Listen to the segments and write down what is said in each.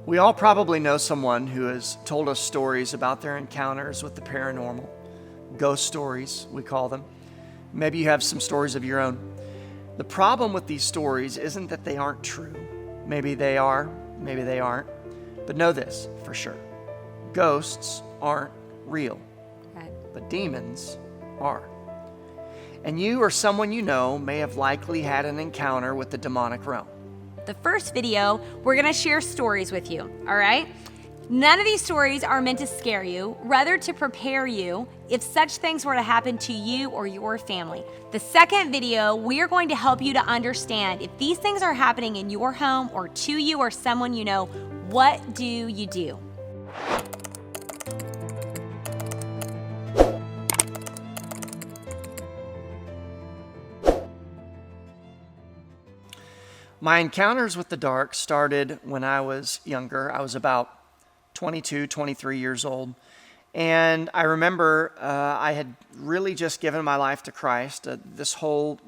We all probably know someone who has told us stories about their encounters with the paranormal. Ghost stories, we call them. Maybe you have some stories of your own. The problem with these stories isn't that they aren't true. Maybe they are, maybe they aren't. But know this for sure. Ghosts aren't real, but demons are. And you or someone you know may have likely had an encounter with the demonic realm. The first video, we're gonna share stories with you, all right? None of these stories are meant to scare you, rather to prepare you if such things were to happen to you or your family. The second video, we are going to help you to understand if these things are happening in your home or to you or someone you know, what do you do? My encounters with the dark started when I was younger. I was about 22, 23 years old. And I remember I had really just given my life to Christ. This whole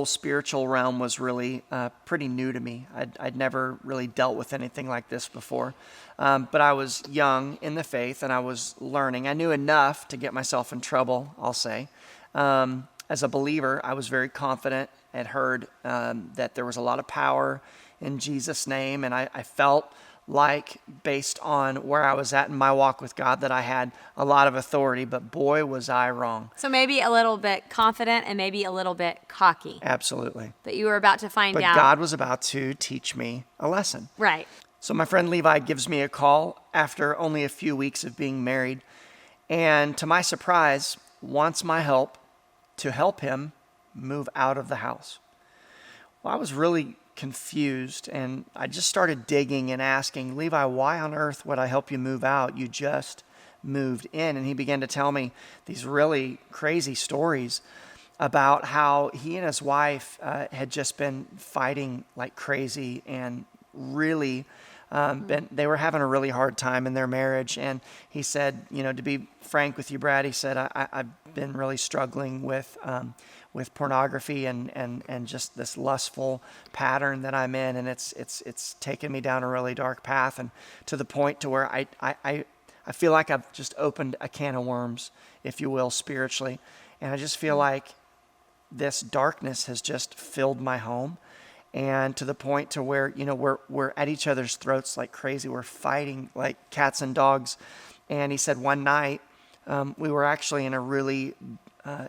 spiritual realm was really pretty new to me. I'd never really dealt with anything like this before. But I was young in the faith and I was learning. I knew enough to get myself in trouble, I'll say. As a believer, I was very confident. Had heard that there was a lot of power in Jesus' name, and I felt like, based on where I was at in my walk with God, that I had a lot of authority, but boy, was I wrong. So maybe a little bit confident and maybe a little bit cocky. Absolutely. But you were about to find out. But God was about to teach me a lesson. Right. So my friend Levi gives me a call after only a few weeks of being married, and to my surprise, wants my help to help him move out of the house. Well, I was really confused, and I just started digging and asking, Levi, why on earth would I help you move out? You just moved in. And he began to tell me these really crazy stories about how he and his wife had just been fighting like crazy and really they were having a really hard time in their marriage. And he said, to be frank with you, Brad, he said, I've been really struggling with pornography and just this lustful pattern that I'm in. And it's taken me down a really dark path, and to the point to where I feel like I've just opened a can of worms, if you will, spiritually. And I just feel like this darkness has just filled my home. And to the point to where, we're at each other's throats like crazy. We're fighting like cats and dogs. And he said one night, we were actually in a really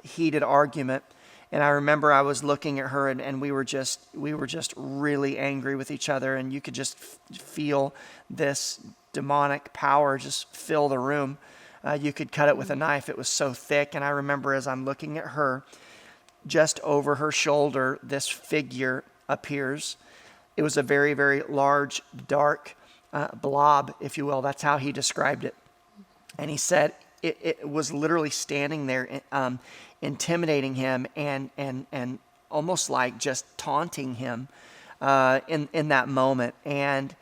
heated argument. And I remember I was looking at her and we were just really angry with each other. And you could just feel this demonic power just fill the room. You could cut it with a knife. It was so thick. And I remember as I'm looking at her, just over her shoulder, this figure appears. It was a very, very large, dark blob, if you will. That's how he described it. And he said it was literally standing there, intimidating him and almost like just taunting him in that moment. And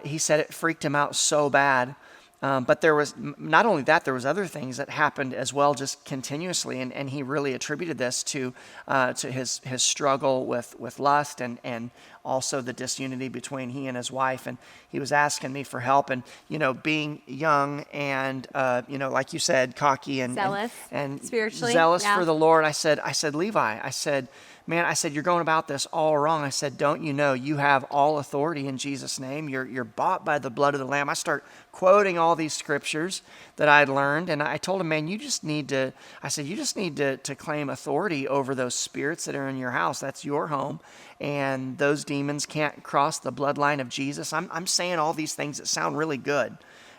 he said it freaked him out so bad. But there was not only that, there was other things that happened as well, just continuously, and he really attributed this to his struggle with lust and also the disunity between he and his wife. And he was asking me for help, and being young and like you said, cocky and zealous and spiritually, zealous for the Lord. I said, Levi, man, you're going about this all wrong. I said, don't you know you have all authority in Jesus' name? You're bought by the blood of the Lamb. I start quoting all these scriptures that I'd learned. And I told him, man, you just need to claim authority over those spirits that are in your house. That's your home. And those demons can't cross the bloodline of Jesus. I'm saying all these things that sound really good.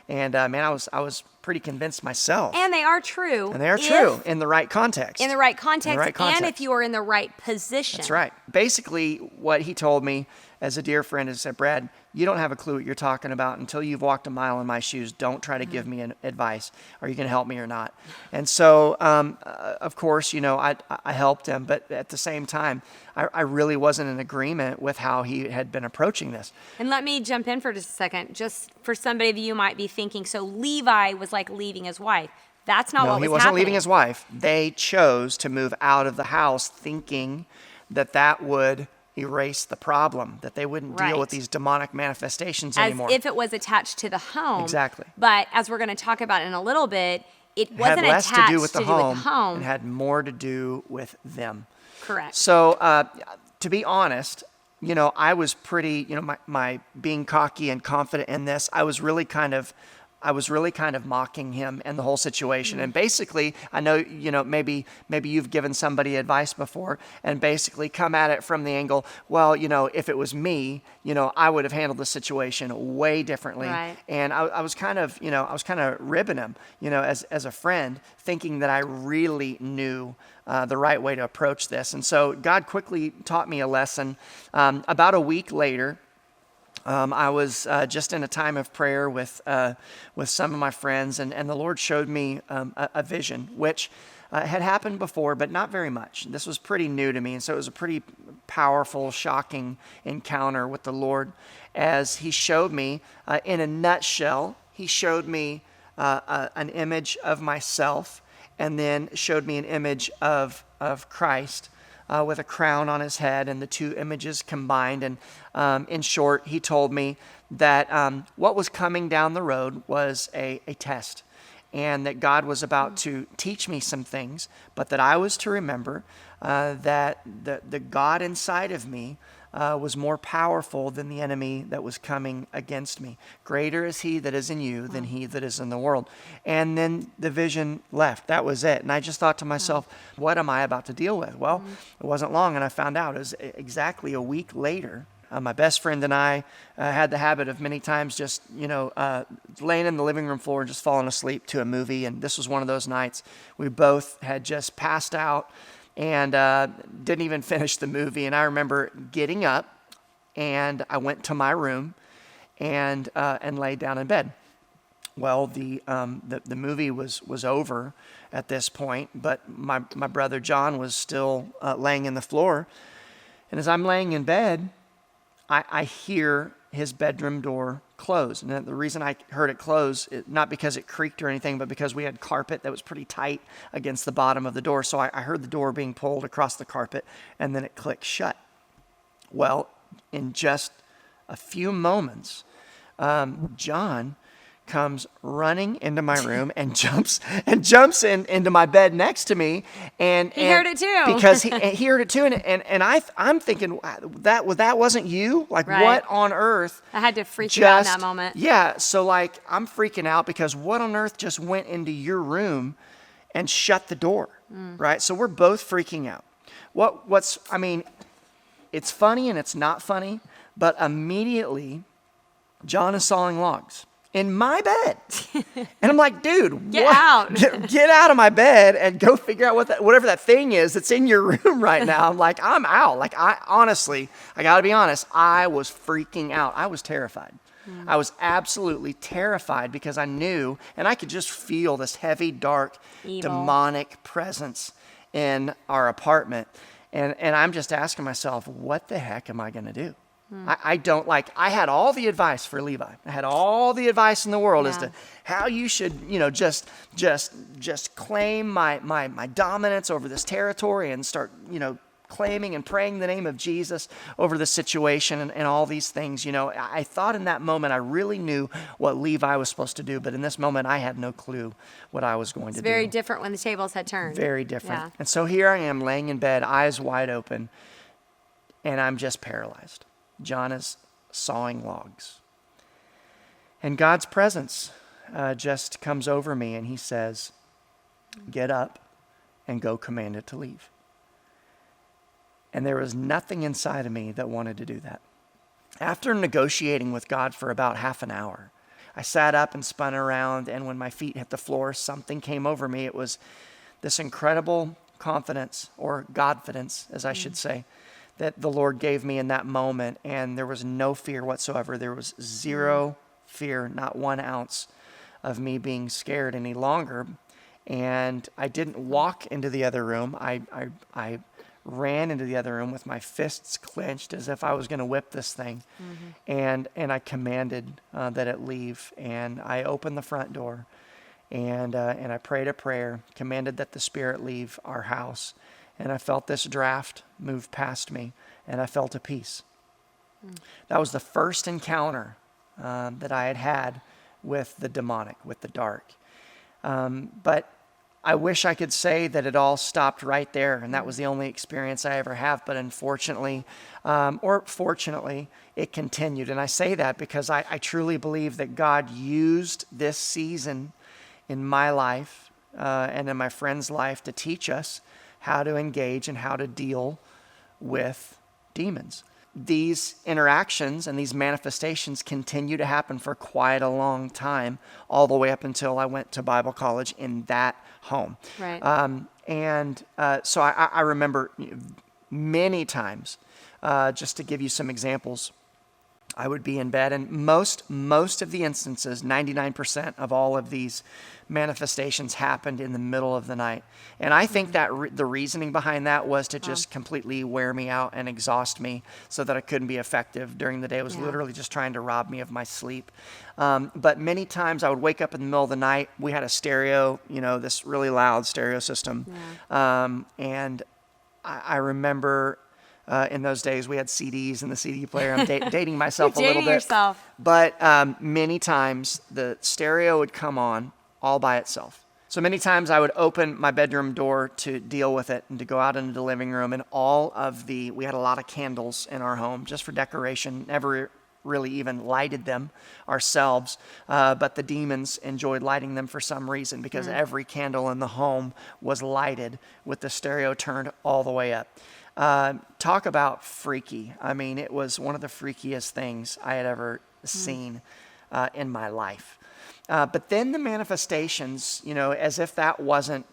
And man, I was pretty convinced myself. And they are true. And they are true in the right context. In the right context, and if you are in the right position. That's right. Basically, what he told me as a dear friend is that, Brad, you don't have a clue what you're talking about until you've walked a mile in my shoes. Don't try to give me advice. Are you going to help me or not? And so, of course, I helped him. But at the same time, I really wasn't in agreement with how he had been approaching this. And let me jump in for just a second. Just for somebody of you might be thinking, so Levi was like leaving his wife. That's not what was happening. No, he wasn't leaving his wife. They chose to move out of the house thinking that would erase the problem, that they wouldn't deal with these demonic manifestations anymore. As if it was attached to the home. Exactly. But as we're going to talk about in a little bit, it wasn't had less attached to do with the home home. and had more to do with them. Correct. So to be honest, I was pretty, my being cocky and confident in this, I was really kind of mocking him and the whole situation. And basically, I know, maybe you've given somebody advice before and basically come at it from the angle, well, if it was me, I would have handled the situation way differently. Right. And I was kind of ribbing him, as a friend, thinking that I really knew the right way to approach this. And so God quickly taught me a lesson. About a week later, I was just in a time of prayer with some of my friends, and the Lord showed me a vision, which had happened before, but not very much. This was pretty new to me, and so it was a pretty powerful, shocking encounter with the Lord as He showed me, in a nutshell, He showed me an image of myself, and then showed me an image of Christ, with a crown on his head, and the two images combined. And in short, he told me that what was coming down the road was a test, and that God was about to teach me some things, but that I was to remember that the God inside of me was more powerful than the enemy that was coming against me. Greater is he that is in you than he that is in the world. And then the vision left. That was it. And I just thought to myself, what am I about to deal with? Well, it wasn't long, and I found out. It was exactly a week later. My best friend and I had the habit of many times just, laying in the living room floor and just falling asleep to a movie. And this was one of those nights. We both had just passed out and didn't even finish the movie. And I remember getting up, and I went to my room and laid down in bed. Well, the movie was over at this point, but my brother John was still laying in the floor. And as I'm laying in bed, I hear his bedroom door close. And the reason I heard it close, not because it creaked or anything, but because we had carpet that was pretty tight against the bottom of the door. So I heard the door being pulled across the carpet, and then it clicked shut. Well, in just a few moments, John comes running into my room and jumps into my bed next to me, and he heard it too because he heard it too, and I'm thinking that wasn't you, like right. What on earth? I had to freak you out in that moment. Yeah, so like I'm freaking out because what on earth just went into your room and shut the door, right? So we're both freaking out. It's funny and it's not funny, but immediately John is sawing logs in my bed. And I'm like, dude, get out. Get out of my bed and go figure out whatever that thing is that's in your room right now. I'm like, I'm out. Like, I got to be honest, I was freaking out. I was terrified. I was absolutely terrified because I knew, and I could just feel this heavy, dark, evil, demonic presence in our apartment. And I'm just asking myself, what the heck am I going to do? I had all the advice for Levi. I had all the advice in the world as to how you should, just claim my dominance over this territory and start, claiming and praying the name of Jesus over the situation and all these things. I thought in that moment I really knew what Levi was supposed to do, but in this moment I had no clue what I was going to do. It's very different when the tables had turned. Very different. Yeah. And so here I am laying in bed, eyes wide open, and I'm just paralyzed. John is sawing logs. And God's presence just comes over me, and he says, get up and go command it to leave. And there was nothing inside of me that wanted to do that. After negotiating with God for about half an hour, I sat up and spun around, and when my feet hit the floor, something came over me. It was this incredible confidence, or Godfidence, as I should say, that the Lord gave me in that moment, and there was no fear whatsoever. There was zero fear, not 1 ounce of me being scared any longer. And I didn't walk into the other room. I ran into the other room with my fists clenched as if I was going to whip this thing. And I commanded that it leave. And I opened the front door, and I prayed a prayer, commanded that the spirit leave our house. and I felt this draft move past me, and I felt a peace. That was the first encounter that I had had with the demonic, with the dark. But I wish I could say that it all stopped right there, and that was the only experience I ever have. But unfortunately, or fortunately, it continued. And I say that because I truly believe that God used this season in my life and in my friend's life to teach us how to engage and how to deal with demons. These interactions and these manifestations continue to happen for quite a long time, all the way up until I went to Bible college in that home. Right. So I remember many times, just to give you some examples, I would be in bed, and most of the instances, 99% of all of these manifestations happened in the middle of the night. And I think that the reasoning behind that was to just completely wear me out and exhaust me so that I couldn't be effective during the day. It was literally just trying to rob me of my sleep. But many times I would wake up in the middle of the night. We had a stereo, this really loud stereo system. And I remember in those days we had CDs in the CD player. I'm dating myself a little bit. Yourself. But many times the stereo would come on all by itself. So many times I would open my bedroom door to deal with it and to go out into the living room, and we had a lot of candles in our home just for decoration, never really even lighted them ourselves, but the demons enjoyed lighting them for some reason, because every candle in the home was lighted with the stereo turned all the way up. Talk about freaky. I mean, it was one of the freakiest things I had ever seen in my life. But then the manifestations, as if that wasn't,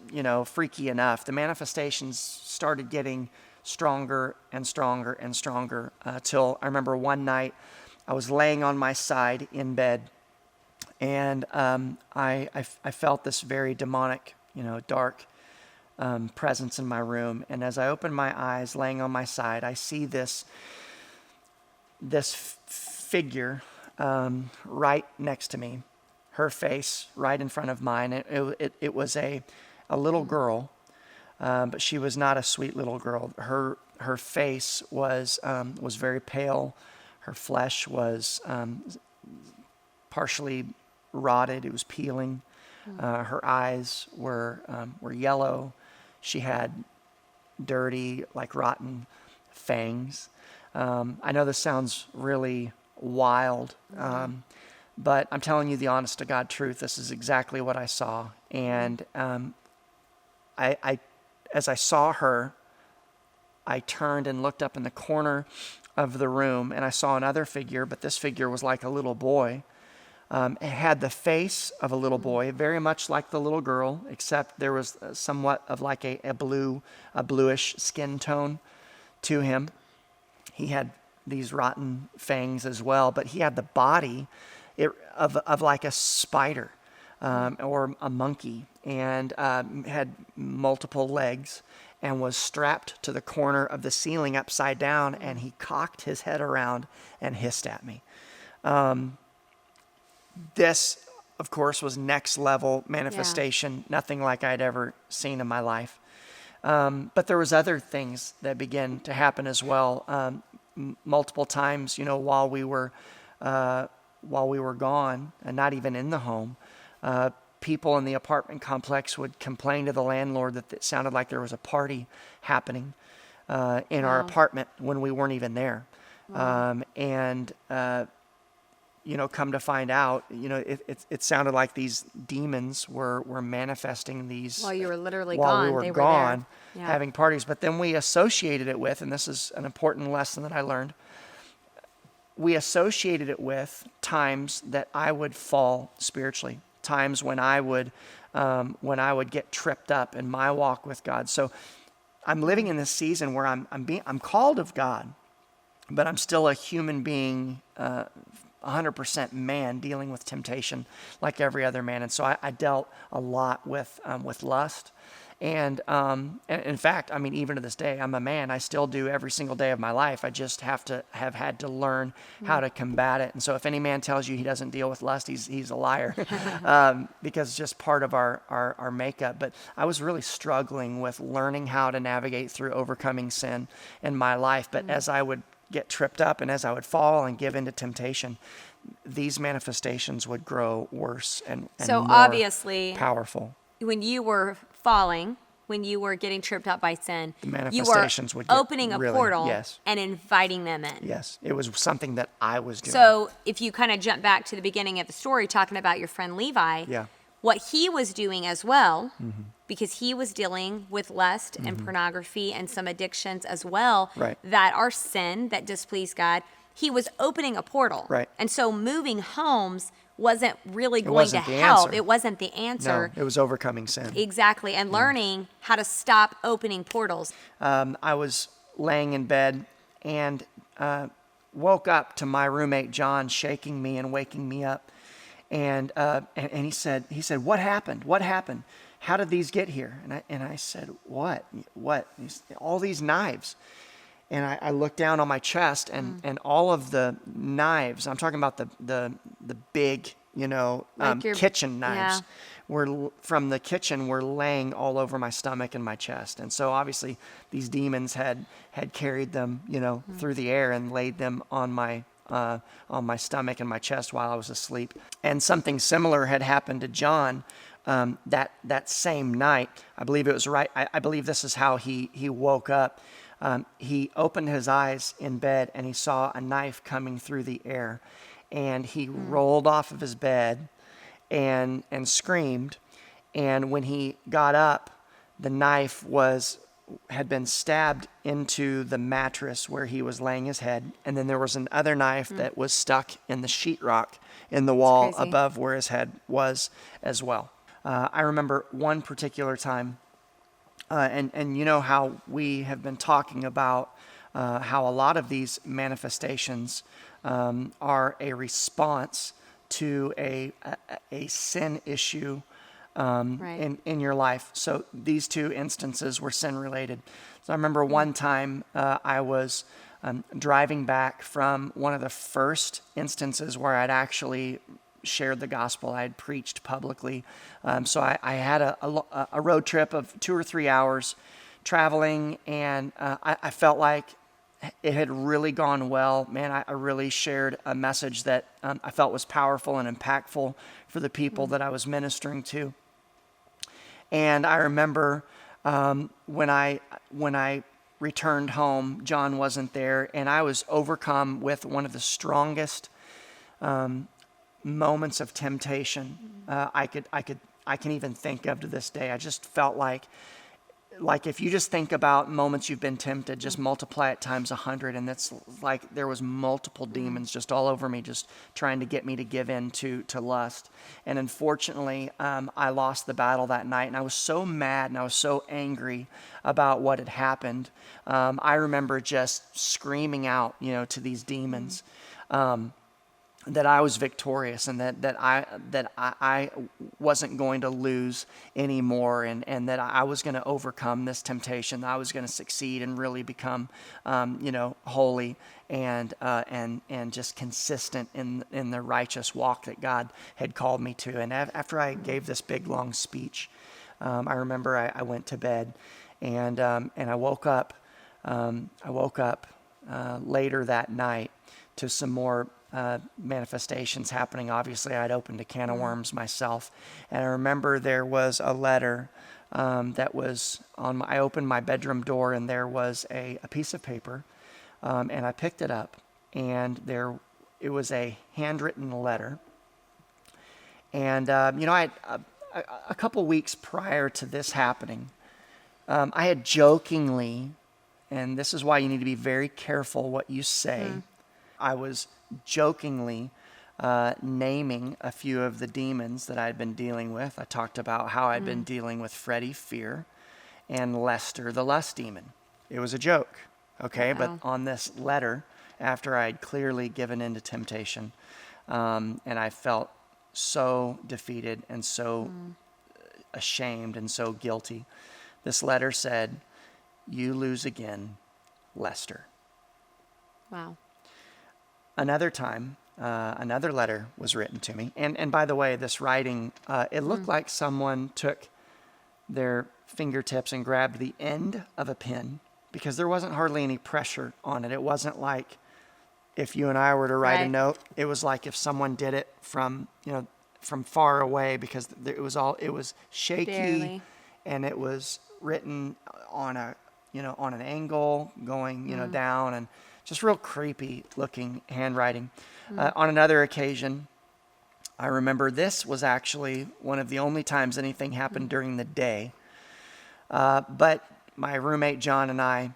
freaky enough, the manifestations started getting stronger and stronger and stronger till I remember one night I was laying on my side in bed, and I felt this very demonic, dark presence in my room. And as I opened my eyes, laying on my side, I see this figure right next to me, her face right in front of mine. It was a little girl, but she was not a sweet little girl. Her face was very pale. Her flesh was partially rotted. It was peeling. Her eyes were yellow. She had dirty, like rotten fangs. I know this sounds really wild, but I'm telling you the honest to God truth. This is exactly what I saw. And as I saw her, I turned and looked up in the corner of the room, and I saw another figure, but this figure was like a little boy. It had the face of a little boy, very much like the little girl, except there was somewhat of like a bluish skin tone to him. He had these rotten fangs as well, but he had the body of like a spider or a monkey, and had multiple legs, and was strapped to the corner of the ceiling upside down, and he cocked his head around and hissed at me. This, of course, was next level manifestation, nothing like I'd ever seen in my life. But there was other things that began to happen as well. Multiple times, while we were gone and not even in the home, people in the apartment complex would complain to the landlord that it sounded like there was a party happening in our apartment when we weren't even there. Come to find out, it sounded like these demons were manifesting these While you were literally while gone. we were They gone, were there. having parties. But then we associated it with, and this is an important lesson that I learned, we associated it with times that I would fall spiritually, times when I would get tripped up in my walk with God. So I'm living in this season where I'm called of God, but I'm still a human being, 100% man, dealing with temptation like every other man. And so I dealt a lot with lust And in fact, I mean, even to this day, I'm a man. I still do every single day of my life. I just have had to learn how to combat it. And so if any man tells you he doesn't deal with lust, he's a liar, because it's just part of our makeup. But I was really struggling with learning how to navigate through overcoming sin in my life. But as I would get tripped up and as I would fall and give into temptation, these manifestations would grow worse and So more obviously, powerful. when you were falling, when you were getting tripped up by sin, The you were manifestations would get opening a really, portal yes. and inviting them in. Yes, it was something that I was doing. So if you kind of jump back to the beginning of the story, talking about your friend Levi, Yeah. what he was doing as well, because he was dealing with lust and pornography and some addictions as well, Right. that are sin, that displease God, he was opening a portal. Right. And so moving homes wasn't really going to wasn't the help. answer. It wasn't the answer. No, it was overcoming sin. Exactly. And learning how to stop opening portals. I was laying in bed and woke up to my roommate John shaking me and waking me up, and he said, "What happened? What happened? How did these get here?" And I said, "What? He said, all these knives." And I looked down on my chest, and all of the knives, I'm talking about the big, Like your- kitchen knives, yeah. from the kitchen were laying all over my stomach and my chest. And so obviously these demons had carried them, through the air and laid them on my stomach and my chest while I was asleep. And something similar had happened to John that same night. I believe it was right. I believe this is how he woke up. He opened his eyes in bed and he saw a knife coming through the air, and he rolled off of his bed and screamed. And when he got up, the knife had been stabbed into the mattress where he was laying his head, and then there was another knife that was stuck in the sheetrock in the wall crazy. above where his head was as well. I remember one particular time. And you know how we have been talking about how a lot of these manifestations are a response to a sin issue Right. in your life. So these two instances were sin related. So I remember one time I was driving back from one of the first instances where I'd actually shared the gospel. I had preached publicly. So I had a road trip of 2 or 3 hours traveling, and I felt like it had really gone well. Man, I really shared a message that I felt was powerful and impactful for the people that I was ministering to. And I remember when I returned home, John wasn't there, and I was overcome with one of the strongest moments of temptation I can even think of to this day. I just felt like if you just think about moments you've been tempted, just multiply it times 100, and it's like there was multiple demons just all over me, just trying to get me to give in to lust. And unfortunately, I lost the battle that night, and I was so mad and I was so angry about what had happened. I remember just screaming out, to these demons. That I was victorious, and that I wasn't going to lose anymore, and that I was going to overcome this temptation. That I was going to succeed and really become, holy and just consistent in the righteous walk that God had called me to. And after I gave this big long speech, I remember I went to bed, and I woke up. Later that night to some more manifestations happening. Obviously, I'd opened a can of worms myself, and I remember there was a letter that was on. I opened my bedroom door, and there was a piece of paper, and I picked it up, and it was a handwritten letter. And I a couple weeks prior to this happening, I had jokingly, and this is why you need to be very careful what you say. I was jokingly naming a few of the demons that I'd been dealing with. I talked about how I'd been dealing with Freddie, fear, and Lester, the lust demon. It was a joke, okay? But on this letter, after I'd clearly given in to temptation, and I felt so defeated and so ashamed and so guilty, This letter said, "You lose again, Lester." Wow. Another time, another letter was written to me. And by the way, this writing, it looked like someone took their fingertips and grabbed the end of a pen, because there wasn't hardly any pressure on it. It wasn't like if you and I were to write a note. It was like if someone did it from far away, because it was shaky. Barely. And it was written on an angle going, down, and just real creepy looking handwriting. On another occasion, I remember this was actually one of the only times anything happened during the day. But my roommate John and I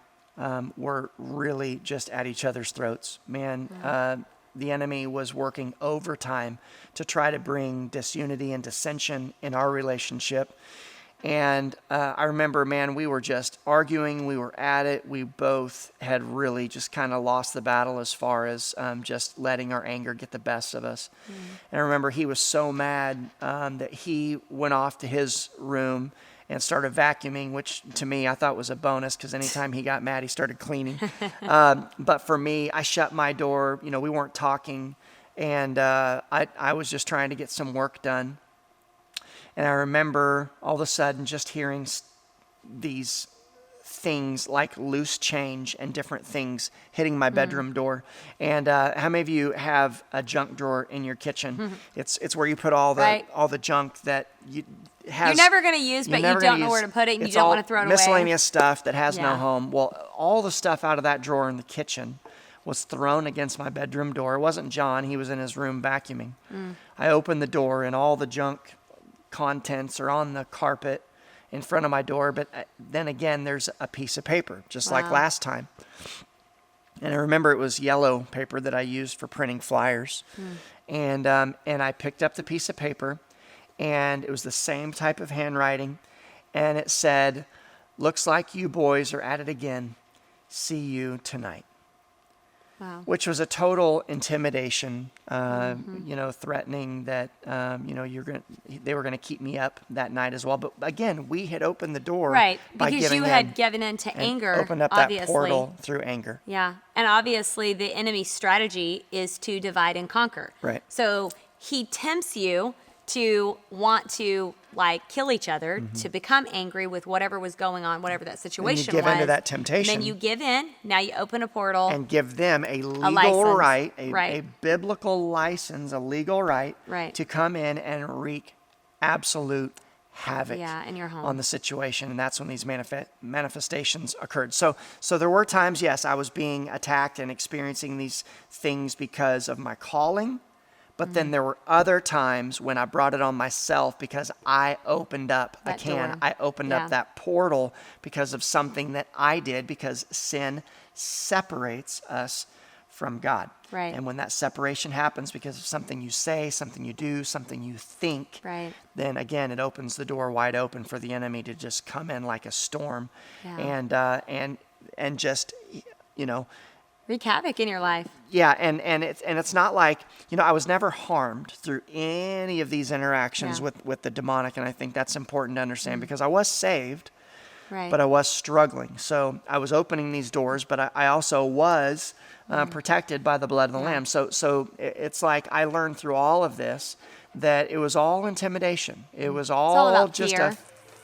were really just at each other's throats. Man, the enemy was working overtime to try to bring disunity and dissension in our relationship. And I remember, man, we were just arguing. We were at it. We both had really just kind of lost the battle as far as just letting our anger get the best of us. And I remember he was so mad that he went off to his room and started vacuuming, which to me I thought was a bonus, because anytime he got mad, he started cleaning. But for me, I shut my door. We weren't talking, and I was just trying to get some work done. And I remember all of a sudden just hearing these things like loose change and different things hitting my bedroom door. And how many of you have a junk drawer in your kitchen? It's where you put all the junk that you're never going to use, but you don't know where to put it, and you don't want to throw it away. Miscellaneous stuff that has no home. Well, all the stuff out of that drawer in the kitchen was thrown against my bedroom door. It wasn't John. He was in his room vacuuming. I opened the door, and all the junk contents are on the carpet in front of my door. But then again, there's a piece of paper, just like last time. And I remember it was yellow paper that I used for printing flyers. And I picked up the piece of paper, and it was the same type of handwriting. And it said, "Looks like you boys are at it again. See you tonight." Wow. Which was a total intimidation, threatening that, they were going to keep me up that night as well. But again, we had opened the door. Right, by because you had given in to anger, opened up obviously. That portal through anger. Yeah, and obviously the enemy's strategy is to divide and conquer. Right. So he tempts you to want to kill each other, to become angry with whatever was going on, whatever that situation was. And you give in to that temptation. And then you give in. Now you open a portal. And give them a legal right, a biblical license, a legal right, to come in and wreak absolute havoc in your home. On the situation. And that's when these manifestations occurred. So there were times, yes, I was being attacked and experiencing these things because of my calling. But then there were other times when I brought it on myself because I opened up that door. I opened up that portal because of something that I did, because sin separates us from God. Right. And when that separation happens because of something you say, something you do, something you think, then again, it opens the door wide open for the enemy to just come in like a storm and just, wreak havoc in your life. Yeah, and it's not like, I was never harmed through any of these interactions with the demonic, and I think that's important to understand, because I was saved, but I was struggling. So I was opening these doors, but I also was protected by the blood of the Lamb. So it's like I learned through all of this that it was all intimidation. It was all just fear. A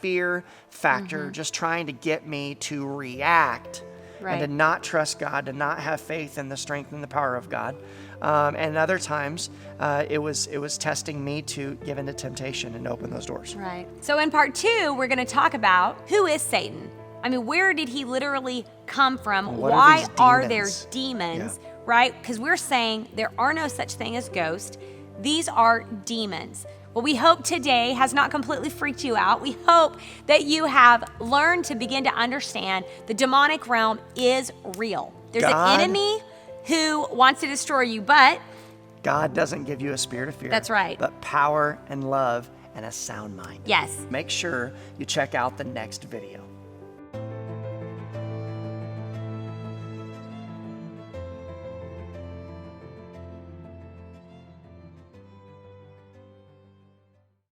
fear factor, just trying to get me to react. And to not trust God, to not have faith in the strength and the power of God. And other times, it was testing me to give into temptation and open those doors. Right. So in part 2, we're going to talk about who is Satan. I mean, where did he literally come from? Why are there demons? Right? Because we're saying there are no such thing as ghosts. These are demons. Well, we hope today has not completely freaked you out. We hope that you have learned to begin to understand the demonic realm is real. There's an enemy who wants to destroy you, but God doesn't give you a spirit of fear. That's right. But power and love and a sound mind. Yes. Make sure you check out the next video.